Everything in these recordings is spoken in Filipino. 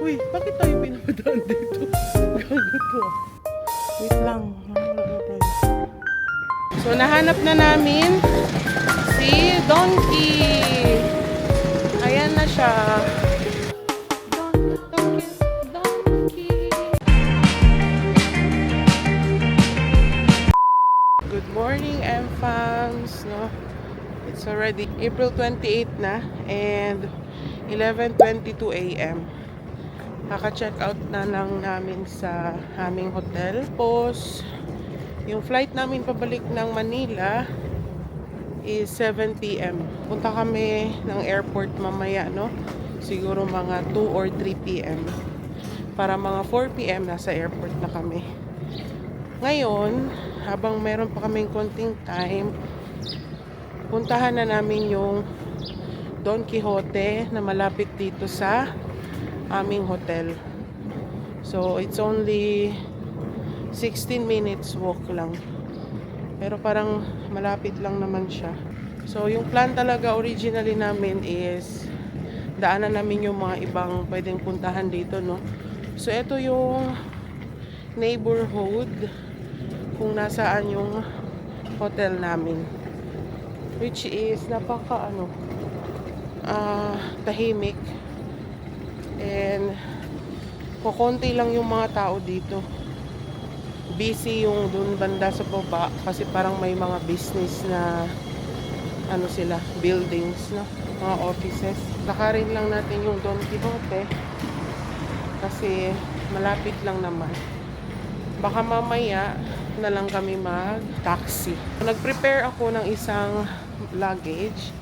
Uy, bakit tayo pinapadaan dito? Gago to. Wait lang. So, nahanap na namin si Donkey. Ayan na siya. Donkey. Good morning, M-Fams. No? It's already April 28 na and 11:22 a.m. Kaka-check out na lang namin sa aming hotel. Tapos, yung flight namin pabalik ng Manila is 7 p.m. Punta kami ng airport mamaya, no? Siguro mga 2 or 3 p.m. Para mga 4 p.m. nasa airport na kami. Ngayon, habang meron pa kaming konting time, puntahan na namin yung Don Quixote na malapit dito sa aming hotel. So, it's only 16 minutes walk lang. Pero parang malapit lang naman siya. So, yung plan talaga originally namin is daanan namin yung mga ibang pwedeng puntahan dito, no? So, ito yung neighborhood kung nasaan yung hotel namin. Which is napaka tahimik. And kukonti lang yung mga tao dito. Busy yung dun banda sa baba kasi parang may mga business na sila, buildings, no? Mga offices. Lakarin lang natin yung Don Quixote kasi malapit lang naman. Baka mamaya na lang kami mag-taxi. Nag-prepare ako ng isang luggage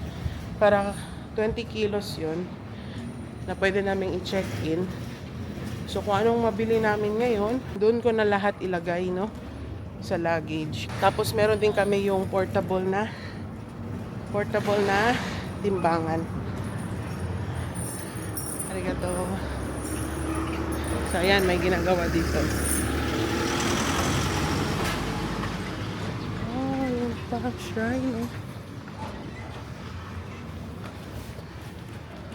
para 20 kilos yun na pwede namin i-check-in. So, kung anong mabili namin ngayon, doon ko na lahat ilagay, no? Sa luggage. Tapos, meron din kami yung portable na timbangan. Arigato. So, ayan, may ginagawa dito. Oh, yung parang shrine, oh.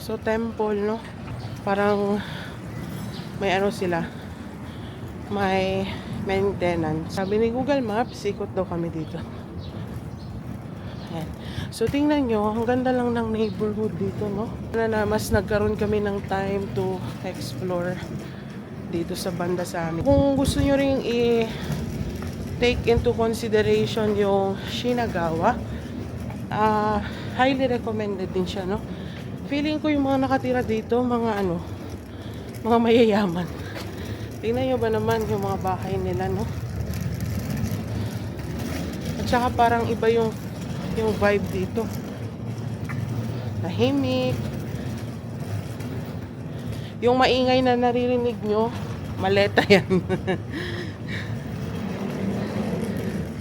So, temple, no? Parang may sila. May maintenance. Sabi ni Google Maps, ikot daw kami dito. Ayan. So, tingnan nyo, ang ganda lang ng neighborhood dito, no? Na mas nagkaroon kami ng time to explore dito sa banda sa amin. Kung gusto nyo rin take into consideration yung Shinagawa, highly recommended din siya, no? Feeling ko yung mga nakatira dito, mga mga mayayaman. Tingnan nyo ba naman yung mga bahay nila, no? At saka parang iba yung vibe dito. Tahimik. Yung maingay na naririnig nyo, maleta yan.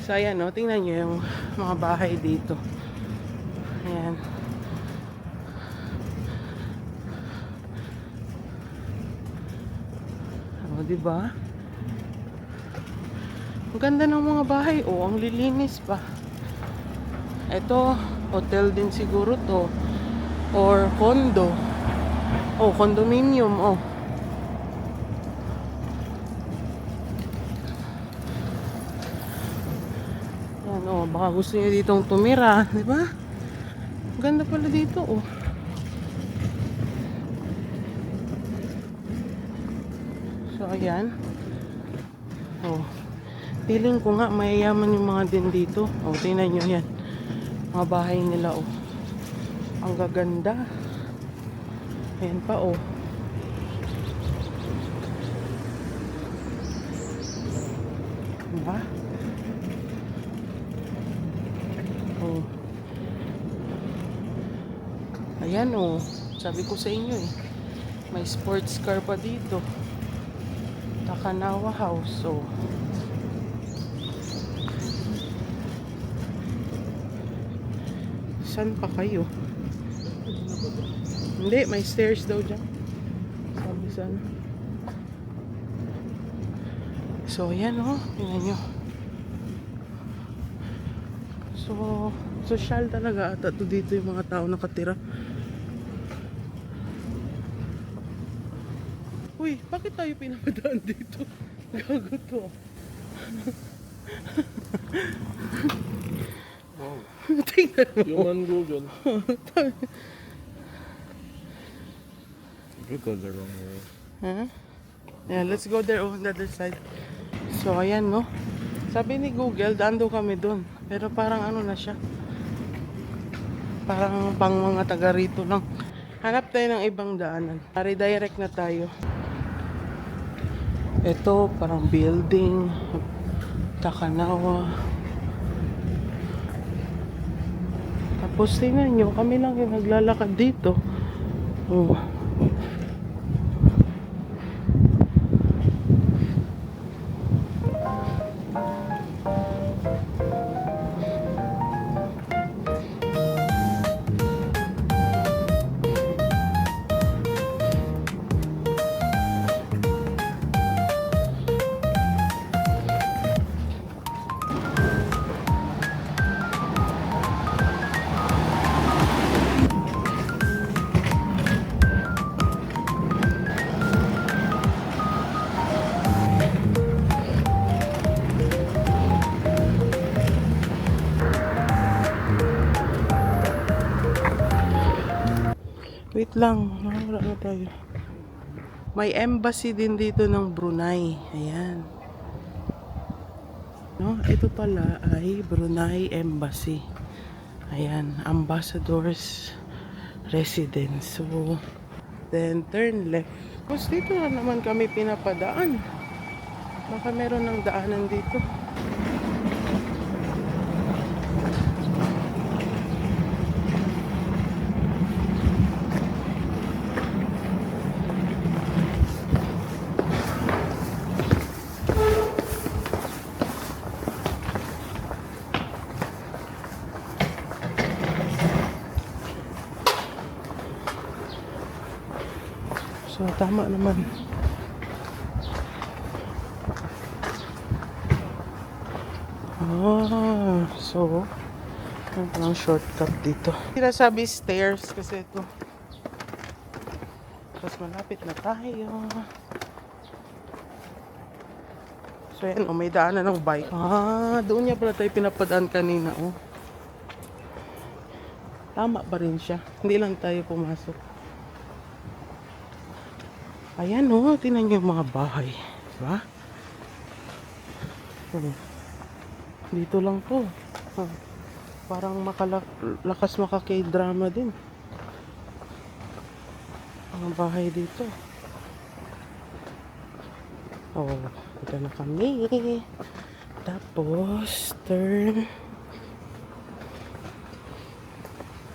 So, ayan, no? Tingnan nyo yung mga bahay dito. Ayan. O, diba? Ang ganda ng mga bahay. O, ang lilinis pa. Ito, hotel din siguro to. Or condo. O, condominium. O. Yan, o. Baka gusto niyo ditong tumira. Diba? Ang ganda pala dito, o. So, ayan. Oh. Feeling ko nga, mayayaman yung mga din dito. Oh, tingnan nyo yan. Mga bahay nila, oh. Ang gaganda. Ayan pa, oh. Diba? Oh. Ayan, oh. Sabi ko sa inyo, eh. May sports car pa dito. Takanawa House. So, saan pa kayo? Hindi, may stairs daw dyan. Sabi saan. So, ayan, oh. Tingnan nyo. So, social talaga ata to dito yung mga tao nakatira. Uy, bakit tayo pinapadaan dito? Gago to. Wow. Tingnan mo. Human Google. You go the wrong way. Huh? Yeah, let's go there on the other side. So, ayan, no? Sabi ni Google, daan daw kami dun. Pero parang ano na siya. Parang pang mga taga rito lang. Hanap tayo ng ibang daanan. Redirect na tayo. Ito, parang building. Takanawa. Tapos tingnan nyo, kami lang yung naglalakad dito. Oh. Wait lang, wala na tayo. May embassy din dito ng Brunei. Ayan. No, ito pala ay Brunei Embassy. Ayan, Ambassador's Residence. So, then turn left. Tapos dito na naman kami pinapadaan. Baka meron ng daanan dito. So, tama naman. So, ano palang shortcut dito. Sinasabi stairs kasi ito. Tapos malapit na tayo. So, yan, may daanan ng bike. Doon niya pala tayo pinapadaan kanina, oh. Tama pa rin siya. Hindi lang tayo pumasok. Ayan, oh, tingnan niyo yung mga bahay. Diba? Dito lang to. Parang lakas makaka-drama din. Ang bahay dito. Oh, ito na kami. Tapos, turn.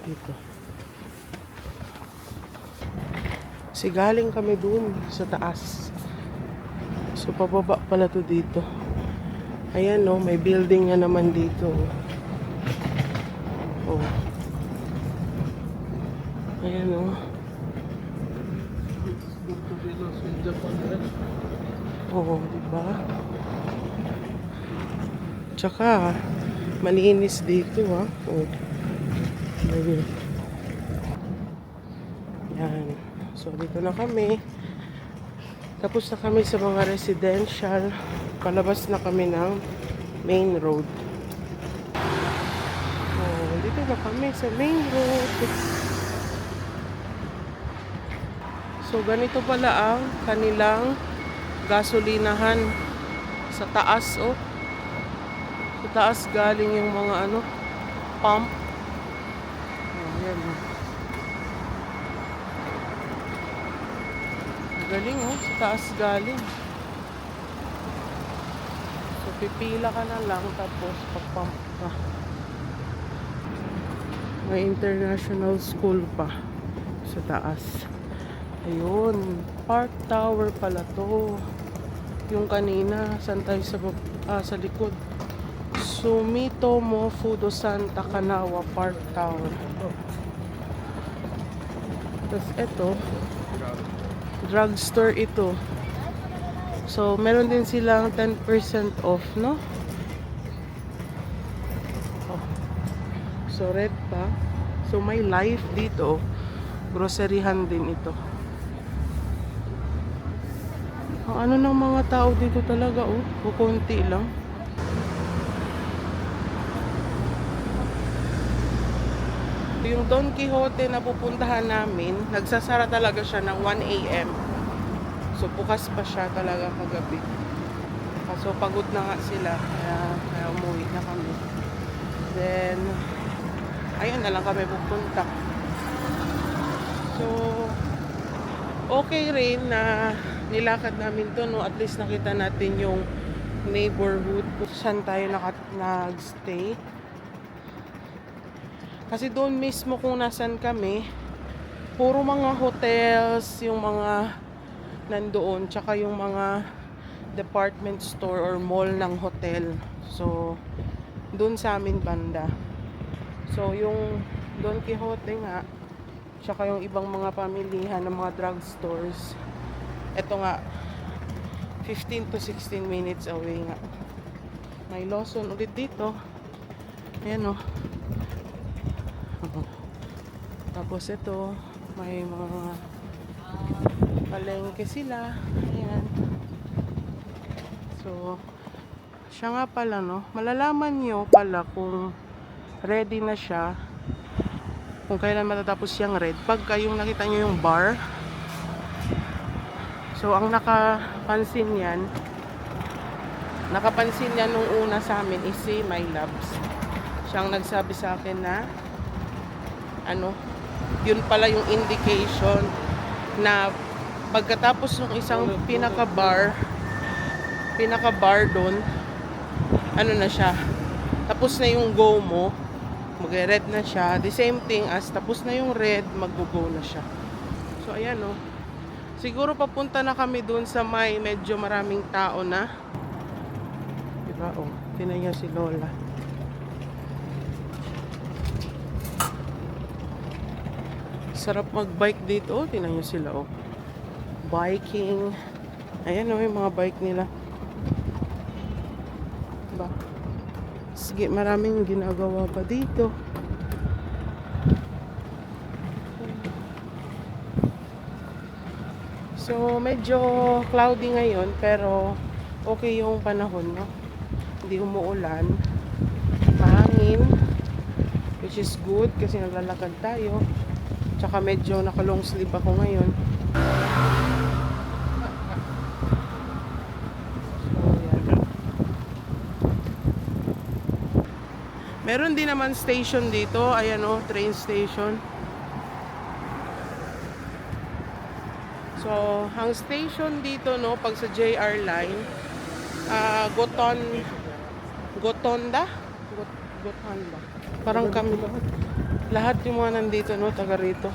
Dito. Kasi galing kami dun sa taas. So, pababa pala to dito. Ayan, no, may building na naman dito. Oh. Ayan, no. Oo, diba? Tsaka, malinis dito, ha. Oh. Yan. So, dito na kami. Tapos na kami sa mga residential. Palabas na kami ng main road. Oh, dito na kami sa main road. So, ganito pala ang kanilang gasolinahan sa taas, oh. Sa taas galing yung mga ano, pump. Oh, yan, oh. Galing, oh. Sa taas galing. So, pipila ka na lang tapos pag-pump ka. May international school pa sa taas. Ayun. Park Tower pala to. Yung kanina, saan tayo sa likod? Sumitomo Fudo Santa Kanawa Park Tower. Tapos ito, drugstore ito. So, meron din silang 10% off, no? Oh. So, red pa. So, may life dito. Groceryhan din ito. Ang ano ng mga tao dito talaga, oh. Kukunti lang. Yung Don Quixote na pupuntahan namin, nagsasara talaga siya ng 1 a.m. So, bukas pa siya talaga kagabi. Kaso, pagod na nga sila. Kaya umuwi na kami. Then, ayun na lang kami pupunta. So, okay rin na nilakad namin to, no? At least nakita natin yung neighborhood kung saan tayo nag-stay. Kasi doon mismo kung nasan kami, puro mga hotels, yung mga nandoon, tsaka yung mga department store or mall ng hotel. So, doon sa amin banda. So, yung Don Quixote nga, tsaka yung ibang mga pamilihan ng mga drugstores, eto nga, 15 to 16 minutes away nga. May Lawson ulit dito. Ayan o. Tapos ito, may mga palengke sila. Ayan. So, siya nga pala, no? Malalaman nyo pala kung ready na siya, kung kailan matatapos yung red, pagka yung nakita nyo yung bar. So, ang nakapansin yan nung una sa amin is si My Loves. Siyang nagsabi sa akin na yun pala yung indication na pagkatapos ng isang pinaka-bar doon, na siya, tapos na yung go mo, mag-red na siya. The same thing as tapos na yung red, mag-go na siya. So, ayan o. Siguro papunta na kami doon sa may medyo maraming tao na. Diba o, tinan niya si Lola. Sarap mag-bike dito. Oh, tingnan nyo sila, oh. Biking. Ayan, oh, yung mga bike nila. Diba? Sige, maraming ginagawa pa dito. So, medyo cloudy ngayon, pero okay yung panahon, no? Hindi umuulan. Mahangin, which is good kasi naglalakad tayo. Tsaka medyo naka-long sleeve ako ngayon. So, yan. Meron din naman station dito. Ayan o, train station. So, ang station dito, no, pag sa JR line, Gotonda? Parang kami lahat yung mga nandito, no, taga rito.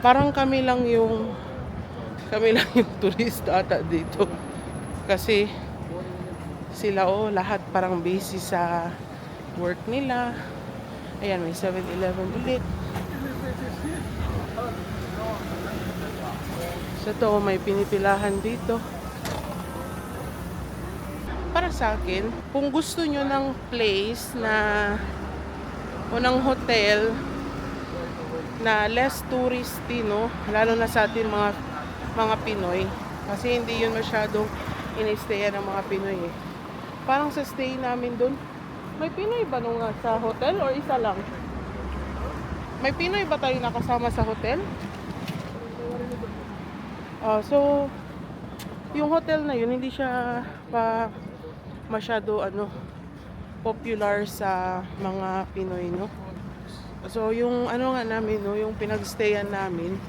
Parang kami lang yung turista ata dito. Kasi sila, lahat parang busy sa work nila. Ayan, may 7-Eleven ulit. So to, may pinipilahan dito. Para sa akin, kung gusto nyo ng place o ng hotel na less touristy, no, lalo na sa atin mga Pinoy, kasi hindi yun masyadong ini-stayan ng mga Pinoy eh. Parang sa stay namin dun, may Pinoy ba nung sa hotel or isa lang? May Pinoy ba tayo nakasama sa hotel? So yung hotel na yun, hindi siya pa masyado popular sa mga Pinoy, no? So yung nga namin, no, yung pinagstayan namin,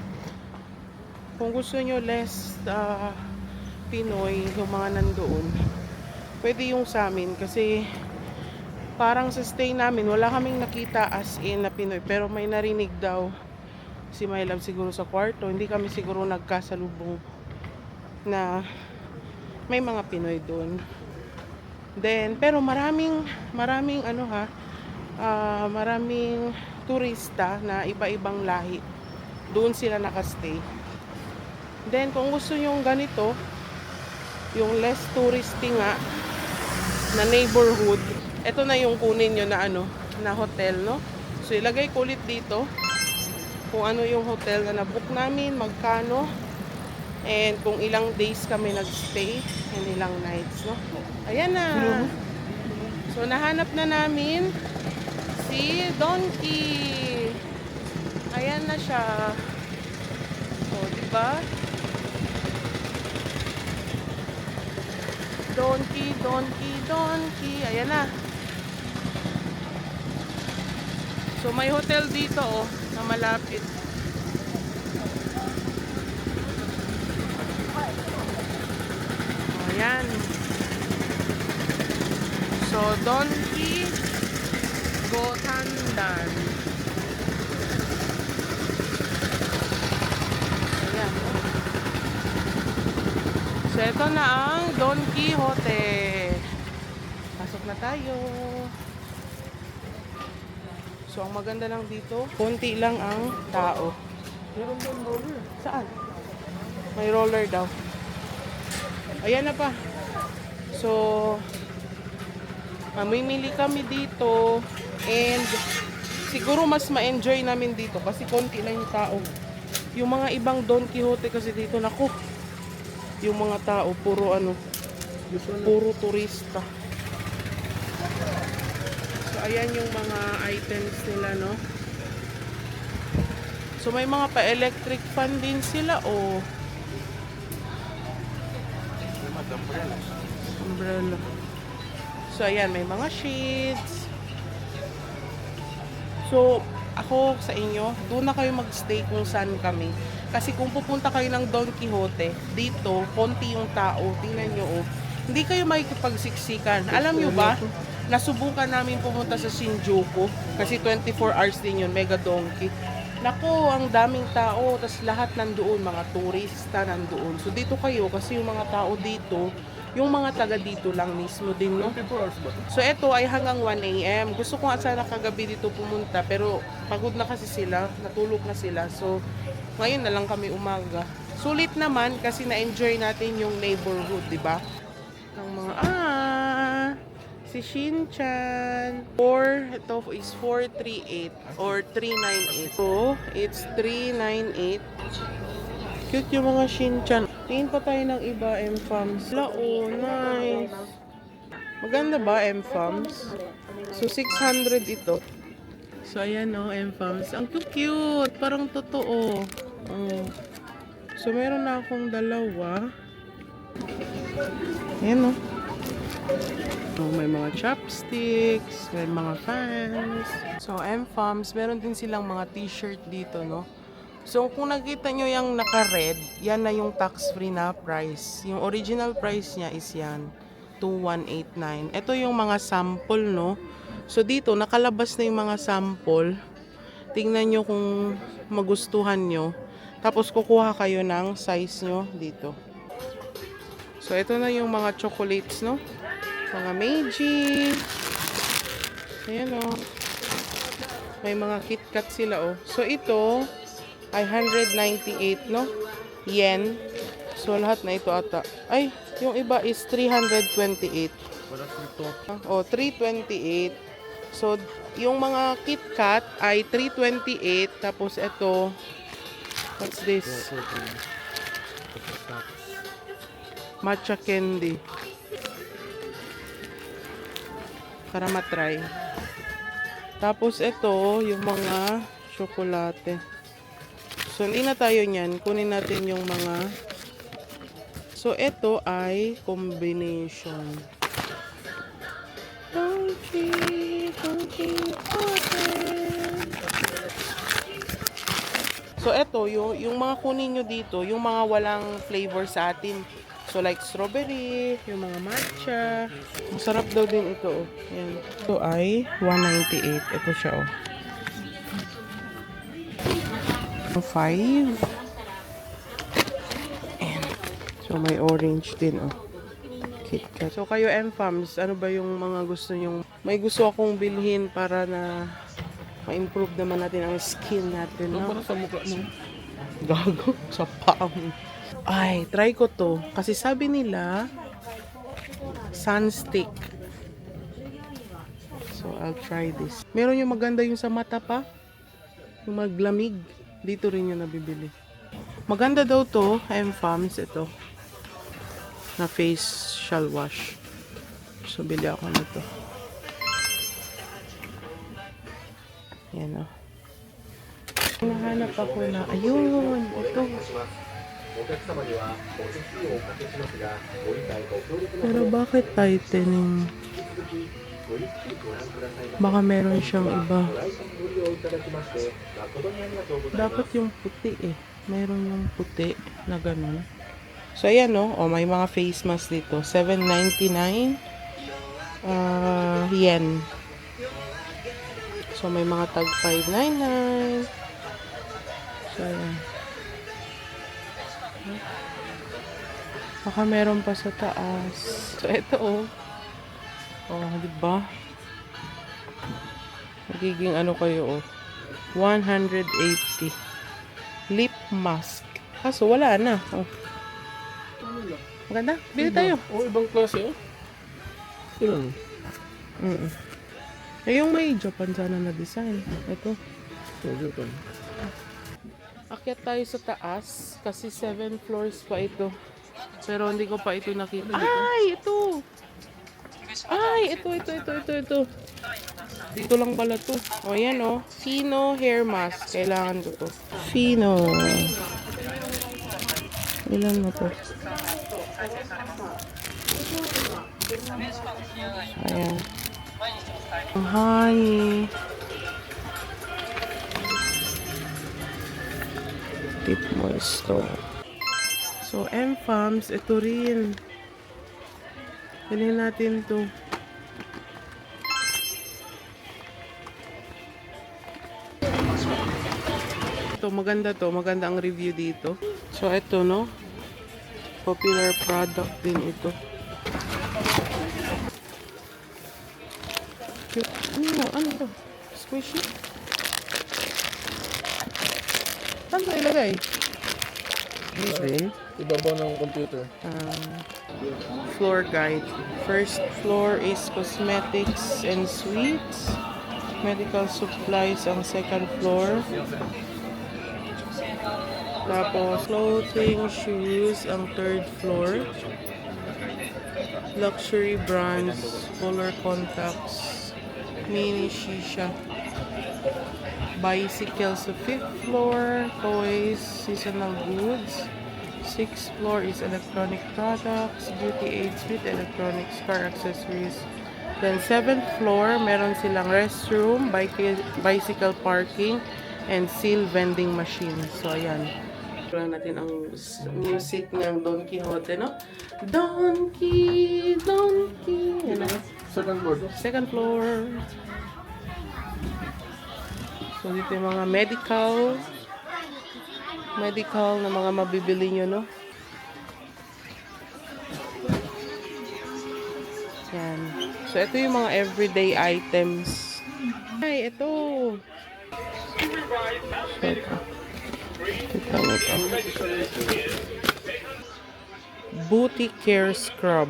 kung gusto nyo less Pinoy yung mga nandoon, pwede yung sa amin. Kasi parang sa stay namin wala kaming nakita as in na Pinoy, pero may narinig daw si My Love siguro sa kwarto. Hindi kami siguro nagkasalubong na may mga Pinoy doon. Then, pero maraming maraming turista na iba-ibang lahi. Doon sila nakastay. Then, kung gusto nyo ganito, yung less touristy nga na neighborhood, ito na yung kunin nyo na hotel, no? So, ilagay ko ulit dito kung ano yung hotel na nabook namin, magkano. And kung ilang days kami nagstay and ilang nights, no? Ayan na. So, nahanap na namin si Donkey. Ayan na siya. O, diba? Donkey, donkey, donkey. Ayan na. So, may hotel dito, oh, na malapit. Ayan. So, Donkey Gotandan. Ayan. So, ito na ang Don Quixote. Pasok na tayo. So, ang maganda lang dito, konti lang ang tao. Meron doon roller. Saan? May roller daw. Ayan na pa. So, mamimili kami dito. And, siguro mas ma-enjoy namin dito kasi konti lang yung tao. Yung mga ibang Don Quixote kasi dito, naku, yung mga tao, puro ano, puro turista. So, ayan yung mga items nila, no? So, may mga pa-electric fan din sila, oh. Umbrella. So, ayan, may mga shades. So, ako sa inyo, doon na kayo magstay kung saan kami. Kasi kung pupunta kayo ng Don Quixote, dito, konti yung tao. Tingnan nyo, oh. Hindi kayo makikipagsiksikan. Alam nyo ba, nasubukan namin pumunta sa Shinjuku. Kasi 24 hours din yun, Mega Donkey. Nako, ang daming tao. Tapos lahat nandoon, mga turista nandoon. So dito kayo, kasi yung mga tao dito, yung mga taga dito lang mismo din, no? So ito ay hanggang 1 AM. Gusto ko nga sana kagabi dito pumunta, pero pagod na kasi sila, natulog na sila. So ngayon na lang kami umaga. Sulit naman kasi na-enjoy natin yung neighborhood, di ba? Ang mga, si Shin-chan. Ito is 438 or 398. So, it's 398. Cute yung mga Shin-chan. Tingin pa tayo ng iba, M-Fams. Oh, nice. Maganda ba, M-Fams? So, 600 ito. So, ayan o, M-Fams. Ang cute. Parang totoo. Oh. So, meron na akong dalawa. Ayan o. Oh, may mga chopsticks, may mga fans. So, M-Fams, meron din silang mga t-shirt dito, no? So, kung nakita nyo yung naka-red, yan na yung tax-free na price. Yung original price niya is yan, 2,189. Ito yung mga sample, no? So, dito, nakalabas na yung mga sample. Tingnan nyo kung magustuhan nyo. Tapos, kukuha kayo ng size nyo dito. So, ito na yung mga chocolates, no? Mga Meiji. Ayan, oh. May mga KitKat sila, oh. So, ito ay 198, no? Yen. So, lahat na ito ata. Ay, yung iba is 328. Oh, 328. So, yung mga KitKat ay 328. Tapos, ito, what's this? Matcha candy. Para matry. Tapos, ito, yung mga tsokolate. So, hindi na tayo niyan. Kunin natin yung mga... So, ito ay combination. So, ito, yung mga kunin nyo dito, yung mga walang flavor sa atin. So, like strawberry, yung mga matcha. Masarap daw din ito, oh. Yan. Ito ay 198. Ito siya, oh. 5. And, so, may orange din, oh. KitKat. So, kayo, M-Fams, ano ba yung mga gusto nyong... May gusto akong bilhin para na ma-improve naman natin ang skin natin, no? Para sa mukha mo. Gago. Sa paa mo. Ay, try ko to. Kasi sabi nila, sunstick. So, I'll try this. Meron yung maganda yung sa mata pa. Yung maglamig. Dito rin yung nabibili. Maganda daw to, M-Fams, ito. Na facial wash. So, bili ako nito. Yan o. Nahanap ako na, ayun, ito. Pero bakit tightening? Baka meron siyang iba. Dapat yung puti eh. Meron yung puti na ganun. So, ayan no. Oh, may mga face mask dito. 7.99 yen. So, may mga tag 5.99. So, ayan. Baka meron pa sa taas. So, ito oh. Oh, diba? Magiging ano kayo oh. 180. Lip mask. Kaso, wala na. Oh. Maganda. Bili tayo. Oh, ibang klase oh. Ilan? Eh, yung may Japan sana na design. Ito. Oh, Japan. Akyat tayo sa taas kasi 7 floors pa ito. Pero hindi ko pa ito nakita. Ay, ito! Ay, ito. Dito lang pala to. O, yan o. Fino hair mask. Kailangan ko to. Fino. Ilan mo to? Ayan. Hi. Tip moisture. So, M-Fams, ito rin. Bilhin natin to. Ito, maganda to. Maganda ang review dito. So, ito, no? Popular product din ito. Ano to? Squishy? Saan ito ilagay? Ibabaw ng computer. Floor guide. First floor is cosmetics and sweets. Medical supplies ang second floor. Tapos clothing, shoes ang third floor. Luxury brands, color contacts, mini shisha. Bicycles sa 5th floor, toys, seasonal goods. 6th floor is electronic products, beauty aids with electronics, car accessories. Then 7th floor, meron silang restroom, bicycle parking, and seal vending machine. So, ayan. Lang natin ang music ng Don Quixote, no? Donkey. Yan na. Second floor. Second floor. So, dito yung mga medical na mga mabibili nyo, no? Yan. So, ito yung mga everyday items. Ay, ito. So, ito. Ito. Booty Care Scrub.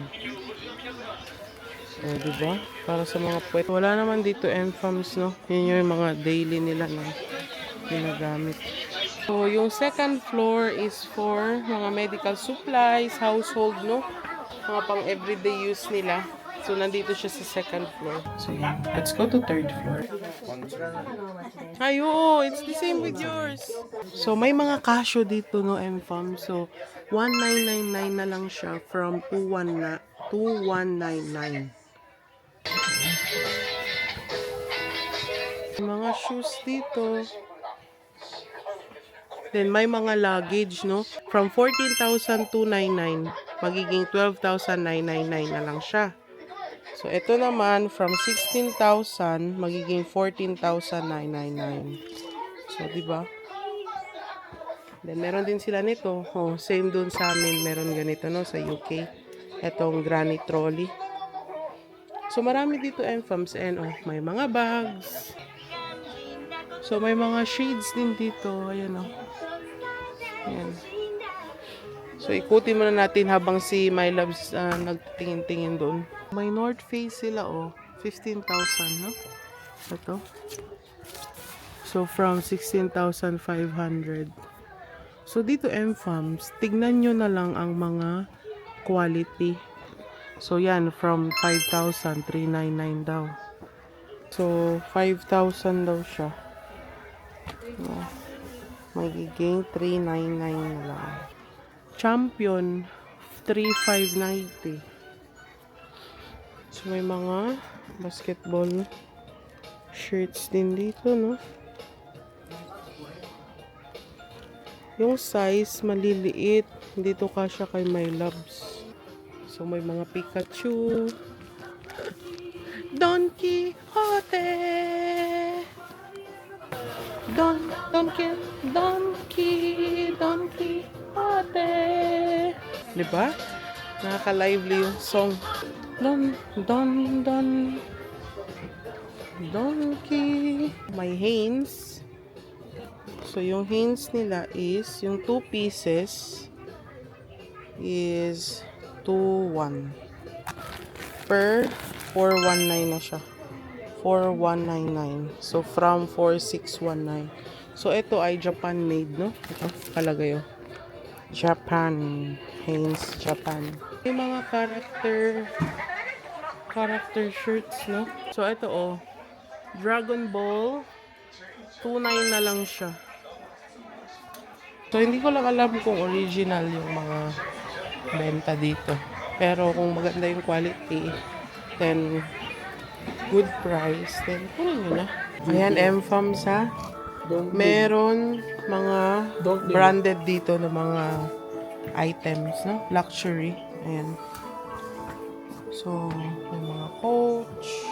O, diba? Para sa mga puwet. Wala naman dito M-Fams, no? Yun yung mga daily nila na ginagamit. So, yung second floor is for mga medical supplies, household, no? Mga pang everyday use nila. So, nandito siya sa second floor. So, yan. Let's go to third floor. Ay, oo. It's the same with yours. So, may mga casio dito, no, M-Fam. So, 1999 na lang siya from 2199. Mga shoes dito. Then, may mga luggage, no? From 14,299, magiging 12,999 na lang siya. So, ito naman, from 16,000, magiging 14,999. So, diba? Then, meron din sila nito. Oh, same dun sa amin. Meron ganito, no? Sa UK. Itong granny trolley. So, marami dito M-Fams. And, oh, may mga bags. So, may mga shades din dito. Ayan, oh. Ayan. So, ikutin muna natin habang si My Loves nagtingin-tingin doon. May North Face sila, oh. 15,000, no? Ito. So, from 16,500. So, dito MFAMS, tignan nyo na lang ang mga quality. So, yan, from 5,000, 399 daw. So, 5,000 daw siya. No, magiging 399 na lang. Champion, 3,590. So, may mga basketball shirts din dito, no? Yung size, maliliit. Dito kasya kay My Loves. So, may mga Pikachu. Don Quixote! Don Quixote! Diba? Nakaka-lively yung song. Donkey. May Hanes. So, yung Hanes nila is, yung 2 pieces is 2,1. Per 419 na siya. 4,199. So, from 4,619. So, ito ay Japan made, no? Ito, kalagay oh. Japan. Hanes, Japan. May mga character shirts, no? So, ito oh. Dragon Ball. 2,900 na lang siya. So, hindi ko lang alam kung original yung mga benta dito. Pero kung maganda yung quality, then good price, then kunin nyo na. Ayan, MFAMS ha. Meron mga branded dito na mga items, no? Luxury. Ayan. So, yung mga Coach.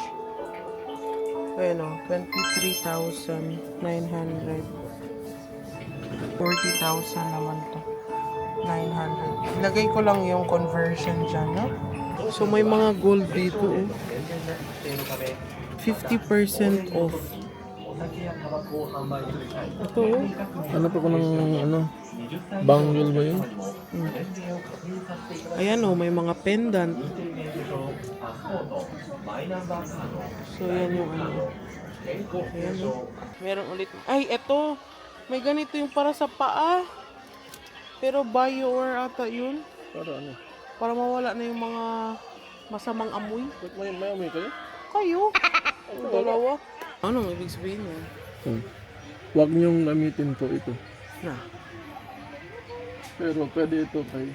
Ayan o, 23,900. 40,000 naman to. 900. Ilagay ko lang yung conversion dyan, no? So, may mga gold dito, oh. 50% off. Ito, oh. Ano pa ko ng bangle ba yun? Ayan, oh, may mga pendant. So, yan yung ano. Ayan, oh. Meron ulit. Ay, eto. May ganito yung para sa paa. Pero Bioware ata yun. Para ano? Para mawala na yung mga masamang amoy. Ba't may amoy kayo? Kayo? Ang dalawa. Ano ibig sabihin yun? Huwag niyong gamitin po ito. Na. Pero pwede ito kay.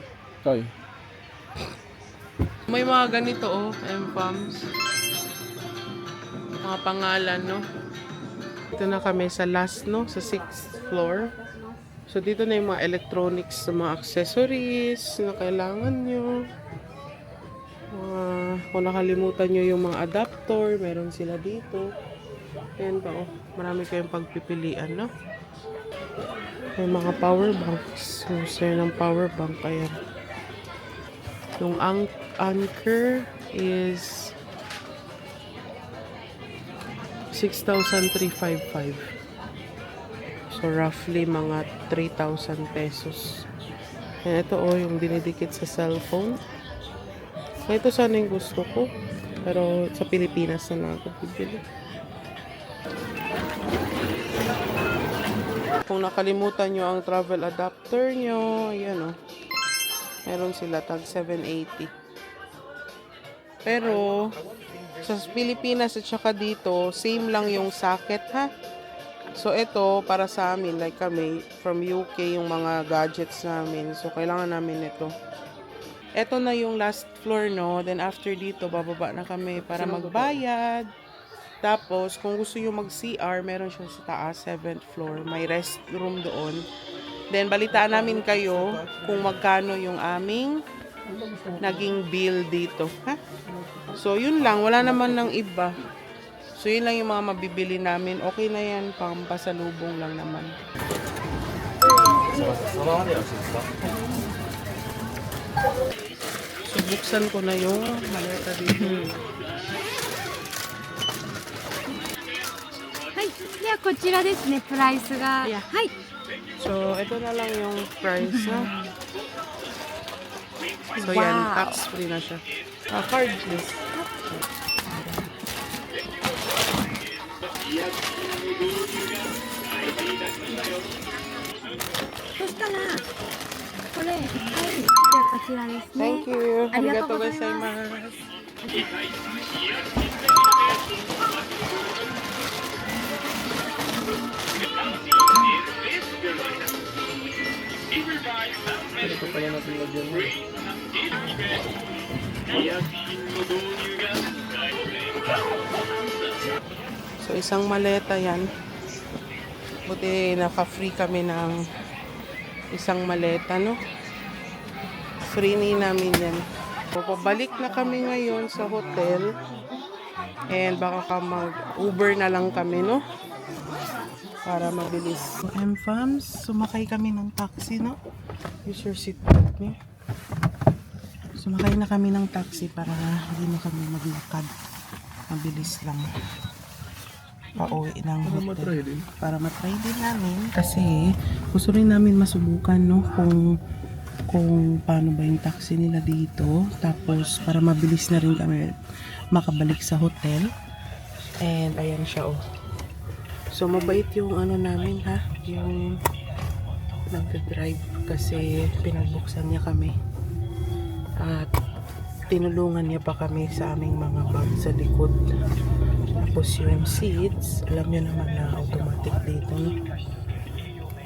May mga ganito oh, MFAMS. Mga pangalan, no? Dito na kami sa last, no? Sa 6th floor. So, dito na yung mga electronics, mga accessories na kailangan nyo. Kung nakalimutan nyo yung mga adapter, meron sila dito. Ayan pa, oh. Marami kayong pagpipilian, no? May mga power banks. User ng power bank, ayan. Yung Anker is 6,355. So, roughly mga 3,000 pesos. Yan, ito oh, yung dinidikit sa cellphone. Ito sana yung gusto ko. Pero sa Pilipinas na lang ako bibili. Kung nakalimutan nyo ang travel adapter nyo, ayan oh. Meron sila tag 780. Pero sa Pilipinas at saka dito, same lang yung socket ha. So ito para sa amin, like kami from UK yung mga gadgets namin. So kailangan namin ito. Ito na yung last floor, no. Then after dito bababa na kami para magbayad. Tapos kung gusto niyo mag-CR, meron siya sa taas, 7th floor. May restroom doon. Then balitaan namin kayo kung magkano yung aming naging bill dito, ha? So, yun lang. Wala naman ng iba. So, yun lang yung mga mabibili namin. Okay na yan. Pampasalubong lang naman. So, buksan ko na yung maleta dito. はい。ではこちらですね、プライスが。 Yeah. はい。 So, ito na lang yung price, ha? So, yan. Tax-free na siya. Card, please. そしたらこれ、はい、じゃあこちらですね。 Thank you. ありがと Arigatou うございます。 gozaimasu. Pwede ko pala natin lagyan mo. So, isang maleta yan. Buti naka-free kami ng isang maleta, no? Free ni namin yan. So, pabalik na kami ngayon sa hotel. And baka ka mag-Uber na lang kami, no? Para mabilis. So, M-Fams, sumakay kami ng taxi, no? Use your seatbelt, no? Sumakay na kami ng taxi para hindi na kami maglakad. Mabilis lang. Pauwi ng Para hotel. matry din. Para matry din namin. Kasi gusto rin namin masubukan, no? Kung paano ba yung taxi nila dito. Tapos para mabilis na rin kami makabalik sa hotel. And ayan siya, oh. So mabait yung ano namin, ha? Yung nagdadrive kasi pinagbuksan niya kami. At tinulungan niya pa kami sa aming mga bag sa likod. Tapos yung seats, alam niyo naman na automatic dito, no?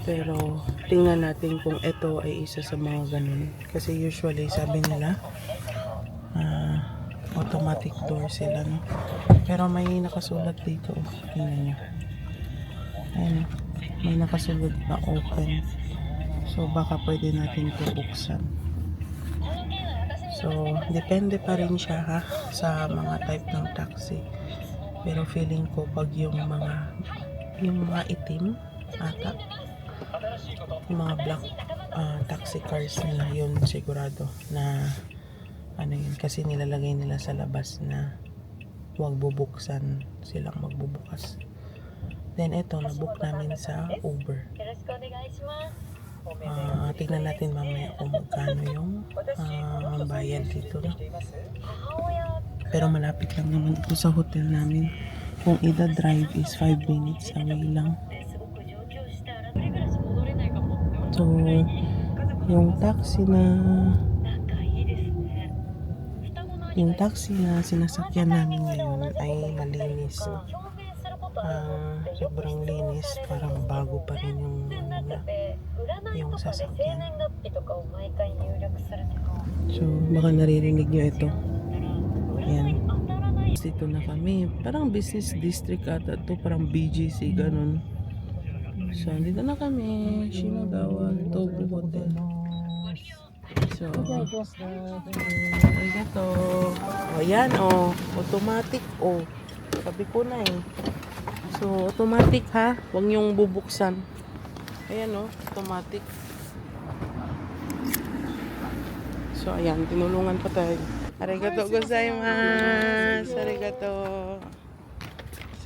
Pero tingnan natin kung ito ay isa sa mga ganun. Kasi usually sabi nila automatic door sila, no? Pero may nakasulat dito, oh. Tingnan niyo. Ayan, may nakasulat na open. So baka pwede natin ito buksan. So depende pa rin siya, ha, sa mga type ng taxi. Pero feeling ko pag yung mga itim ata, yung mga black taxi cars nila, yun sigurado na ano yun, kasi nilalagay nila sa labas na huwag bubuksan, silang magbubukas. Then ito, nabook namin sa Uber. Tingnan natin mamaya kung magkano yung bayad dito, no? Pero malapit lang naman ito sa hotel namin. Kung ida-drive is 5 minutes away lang. So, yung taxi na sinasakyan namin ngayon ay malinis, no? Sobrang linis, parang bago pa rin yung sasakyan. So, baka naririnig nyo ito. Ayan. Dito na kami. Parang business district ata to, parang BGC, ganun. So, dito na kami. Shinagawa, Tobu Hotel. So, arigato. O, yan, o. Automatic, o. Sabi ko na, eh. So, automatic, ha. Huwag niyong bubuksan. Ayan, o. Automatic. So, ayan. Tinulungan pa tayo. Arigato gozaimasu. Arigato.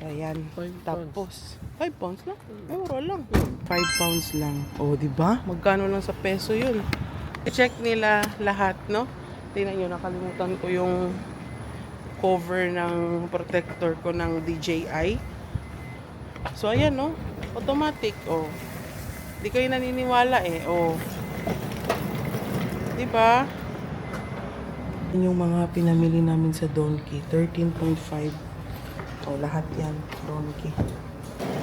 So, ayan. Tapos, 5 pounds lang. Euro lang. 5 pounds lang. O, diba? Magkano lang sa peso yun? I-check nila lahat, no? Tingnan nyo, nakalimutan ko yung cover ng protector ko ng DJI. So, ayan, no? Automatic, oh. Di kayo naniniwala, eh, oh. Diba? Yung mga pinamili namin sa Donkey, 13.5. Oh, lahat yan, Donkey.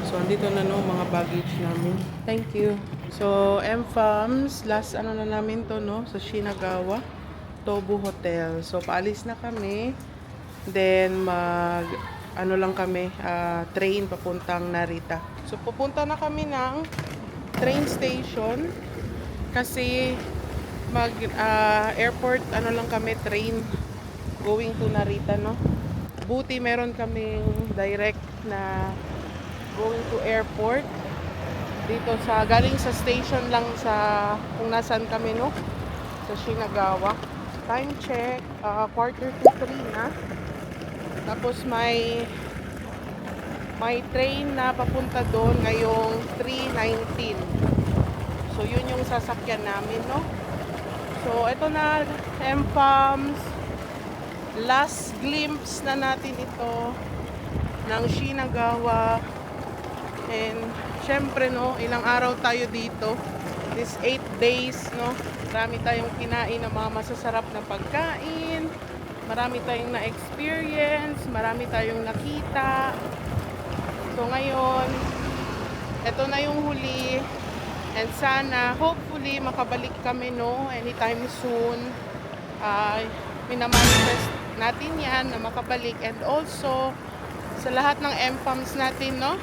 So, andito na, no, mga baggage namin. Thank you. So, M-Fams, last ano na namin to, no, sa Shinagawa, Tobu Hotel. So, paalis na kami. Then, ano lang kami, train papuntang Narita. So, pupunta na kami ng train station kasi airport, ano lang kami, train going to Narita, no. Buti meron kaming direct na going to airport dito sa, galing sa station lang sa kung nasaan kami, no, sa Shinagawa. Time check, 2:45 na. Tapos may train na papunta doon ngayong 3:19. So yun yung sasakyan namin, no. So ito na, M-Fams, last glimpse na natin ito ng Shinagawa. And syempre, no, ilang araw tayo dito. this 8 days, no? Marami tayong kinain ng mga masasarap na pagkain. Marami tayong na-experience, marami tayong nakita. So ngayon, ito na yung huli. And sana, hopefully, makabalik kami, no? Anytime soon. Minamanifest natin yan na makabalik. And also, sa lahat ng MFAMs natin, no?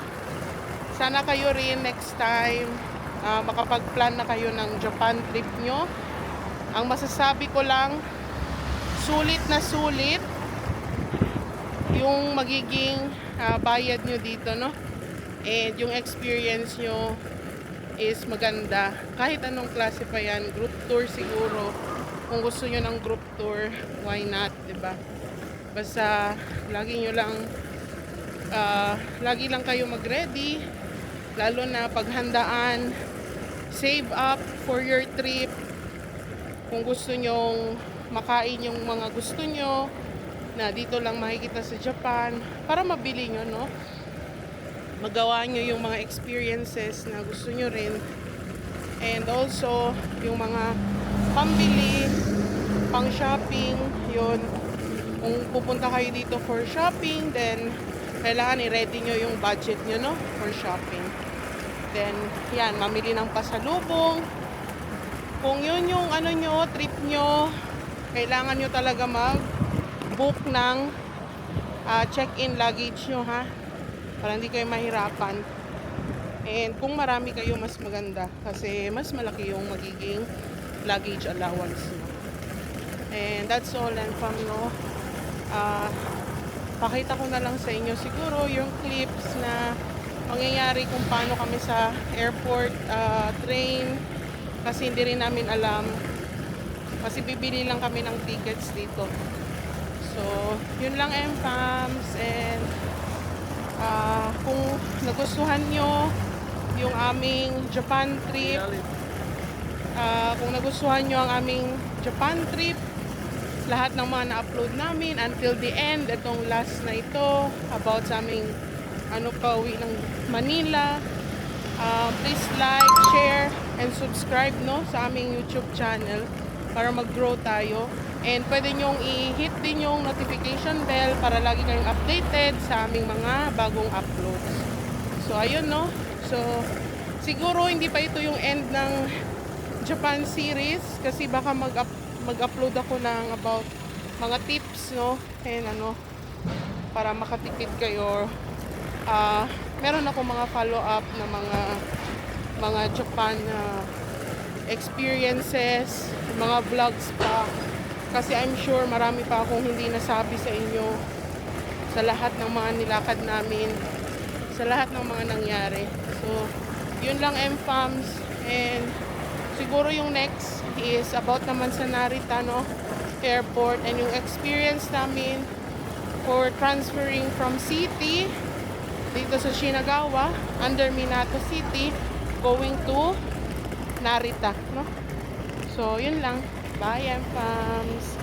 Sana kayo rin next time, makapag-plan na kayo ng Japan trip nyo. Ang masasabi ko lang, sulit na sulit yung magiging bayad nyo dito, no? And yung experience nyo is maganda. Kahit anong klase pa yan, group tour siguro. Kung gusto nyo ng group tour, why not, diba? Basta lagi lang kayo mag-ready, lalo na paghandaan, save up for your trip. Kung gusto nyong makain yung mga gusto nyo na dito lang makikita sa Japan, para mabili nyo, no? Magawa nyo yung mga experiences na gusto nyo rin. And also, yung mga pambili, pang shopping, yun. Kung pupunta kayo dito for shopping, then kailangan i-ready nyo yung budget nyo, no? For shopping. Then, yan, mamili ng pasalubong. Kung yun yung ano nyo, trip nyo, kailangan nyo talaga mag-book ng check-in luggage nyo, ha? Para hindi kayo mahirapan. And kung marami kayo, mas maganda. Kasi mas malaki yung magiging luggage allowance nyo. And that's all, and fam, no? Pakita ko na lang sa inyo siguro yung clips na mangyayari kung paano kami sa airport, train. Kasi hindi rin namin alam. Kasi bibili lang kami ng tickets dito. So, yun lang, MFAMs. And kung nagustuhan nyo yung aming Japan trip, kung nagustuhan nyo ang aming Japan trip, lahat ng mga na-upload namin until the end, itong last na ito about sa aming pauwi ng Manila, please like, share, and subscribe, no, sa aming YouTube channel para mag-grow tayo. And pwede nyong i-hit din yung notification bell para lagi kayong updated sa aming mga bagong uploads. So, ayun, no. So, siguro hindi pa ito yung end ng Japan series kasi baka mag-upload ako ng about mga tips, no, and para makatipid kayo. Meron ako mga follow-up na mga Japan experiences, mga vlogs pa. Kasi I'm sure marami pa akong hindi nasabi sa inyo sa lahat ng mga nilakad namin, sa lahat ng mga nangyari. So, yun lang, MFAMs. And siguro yung next is about naman sa Narita, no, airport, and yung experience namin for transferring from city dito sa Shinagawa under Minato City going to Narita, no. So, yun lang. Bye, MFAMs.